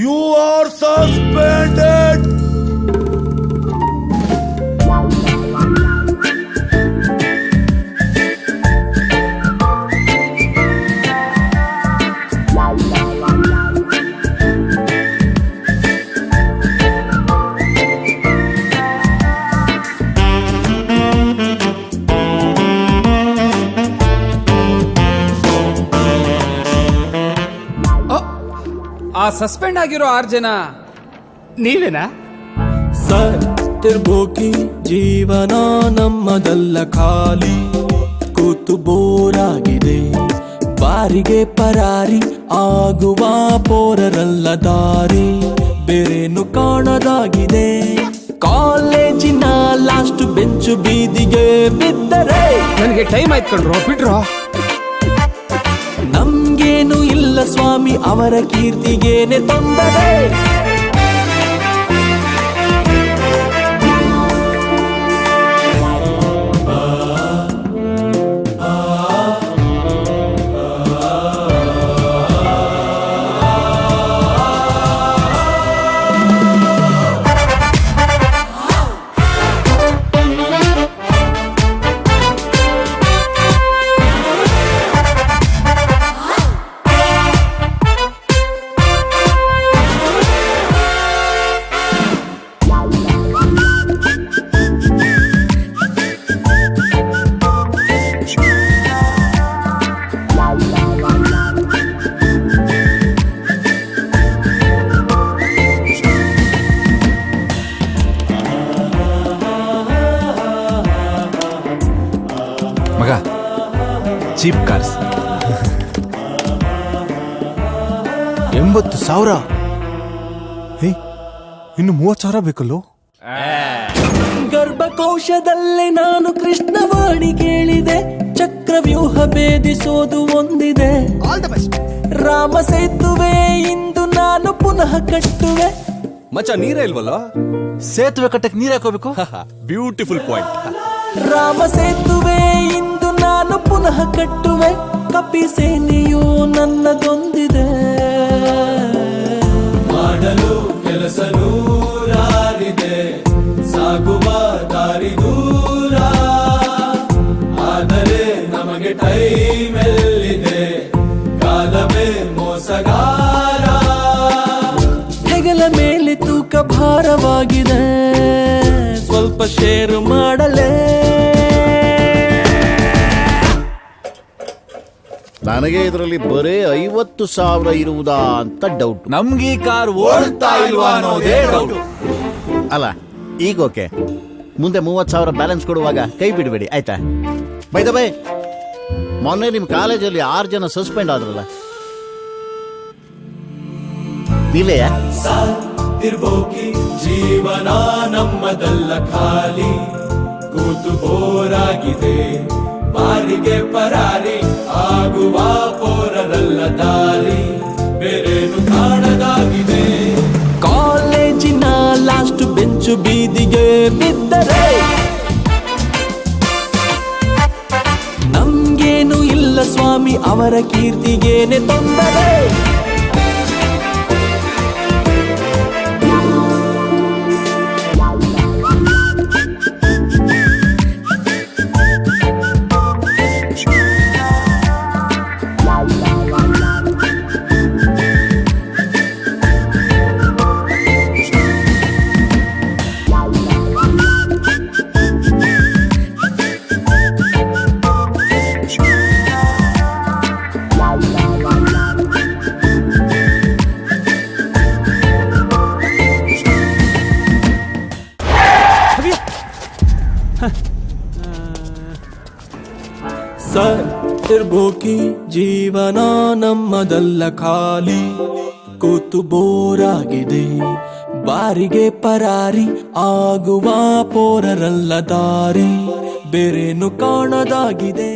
You are suspended. ಆ suspend ಆಗಿರೋ 6 ಜನ ನೀವೇನಾ? ಸತ್ತಿರ್ಬೋಕಿ ಜೀವನ ನಮ್ಮದಲ್ಲ, ಖಾಲಿ ಕೂತು ಬೋರಾಗಿದೆ, ಬಾರಿಗೆ ಪರಾರಿ ಆಗುವ ಪೋರರಲ್ಲ ದಾರಿ, ಬೇರೇನು ಕಾಣದಾಗಿದೆ. ಕಾಲೇಜಿನ ಲಾಸ್ಟ್ ಬೆಂಚು ಬೀದಿಗೆ ಬಿದ್ದರೆ ನನಗೆ ಟೈಮ್ ಆಯ್ತು ಕಣ್ರೋ, ಬಿಡ್ರೋ. ನಮ್ಗೇನು ಇಲ್ಲ ಸ್ವಾಮಿ, ಅವರ ಕೀರ್ತಿಗೇನೆ ತೊಂದರೆ. ಮಗ, ಚೀಪ್ ಕಾರ್ಸ್ 80,000. ಇನ್ನು 30,000 ಬೇಕಲ್ಲೋ. ಗರ್ಭಕೋಶದಲ್ಲೇ ನಾನು ಕೃಷ್ಣವಾಣಿ ಕೇಳಿದೆ, ಚಕ್ರವ್ಯೂಹ ಭೇದಿಸೋದು ಒಂದಿದೆ. ರಾಮ ಸೇತುವೆ ಇಂದು ನಾನು ಪುನಃ ಕಟ್ಟುವೆ. ಮಚ್ಚ ನೀರೇ ಇಲ್ವಲ್ಲ, ಸೇತುವೆ ಕಟ್ಟಕ್ಕೆ ನೀರ್ ಹಾಕೋಬೇಕು. Beautiful point. ರಾಮ ಸೇತುವೆ ಇಂದು ನಾನು ಪುನಃ ಕಟ್ಟುವೆ, ಕಪಿ ಸೇನೆಯು ನನ್ನದೊಂದಿದೆ. ಮಾಡಲು ಕೆಲಸ ನೂರಾರಿದೆ, ಸಾಗುವ ದಾರಿ ದೂರ, ಆದರೆ ನಮಗೆ ಟೈಮ್ ಎಲ್ಲಿದೆ, ಕಾಲವೇ ಮೋಸಗಾರ. ಹೆಗಲ ಮೇಲೆ ತೂಕ ಭಾರವಾಗಿದೆ, ಸ್ವಲ್ಪ ಶೇರು ಮಾಡಲೇ. ನನಗೆ ಇದರಲ್ಲಿ ಬರೇ 50,000 ಇರುವುದಾ ಅಂತ ಡೌಟ್. ನಮ್ಗೆ ಈ ಕಾರ್ ಓಡುತ್ತಾ ಇಲ್ವಾ ಅನ್ನೋದೇ ಡೌಟ್. ಅಲ್ಲ, ಈಗ ಓಕೆ, ಮುಂದೆ 30,000 ಬ್ಯಾಲೆನ್ಸ್ ಕೊಡುವಾಗ ಕೈ ಬಿಡಬೇಡಿ ಆಯ್ತಾ? ಬೈ ದ ಬೈ, ಮೊನ್ನೆ ನಿಮ್ ಕಾಲೇಜಲ್ಲಿ 6 ಜನ ಸಸ್ಪೆಂಡ್ ಆದ್ರಲ್ಲ, ನೀವೆಯ? ಸತ್ತಿರ್ಬೋಕಿ ಜೀವನ ನಮ್ಮದಲ್ಲ, ಖಾಲಿ ಕೂತು ಬೋರಾಗಿದೆ, ಬಾರಿಗೆ ಪರಾರಿ ಆಗುವ ಪೋರರಲ್ಲ ದಾರಿ, ಬೇರೇನು ಕಾಣದಾಗಿದೆ. ಕಾಲೇಜಿನ ಲಾಸ್ಟ್ ಬೆಂಚು ಬೀದಿಗೆ ಬಿದ್ದರೆ ನಮ್ಗೇನು ಇಲ್ಲ ಸ್ವಾಮಿ, ಅವರ ಕೀರ್ತಿಗೇನೆ ತೊಂದರೆ. ಸತ್ತಿರ್ಬೋಕಿ ಜೀವನ ನಮ್ಮದಲ್ಲ, ಖಾಲಿ ಕೂತು ಬೋರಾಗಿದೆ, ಬಾರಿಗೆ ಪರಾರಿ ಆಗುವ ಪೋರರಲ್ಲ ದಾರಿ, ಬೇರೇನು ಕಾಣದಾಗಿದೆ.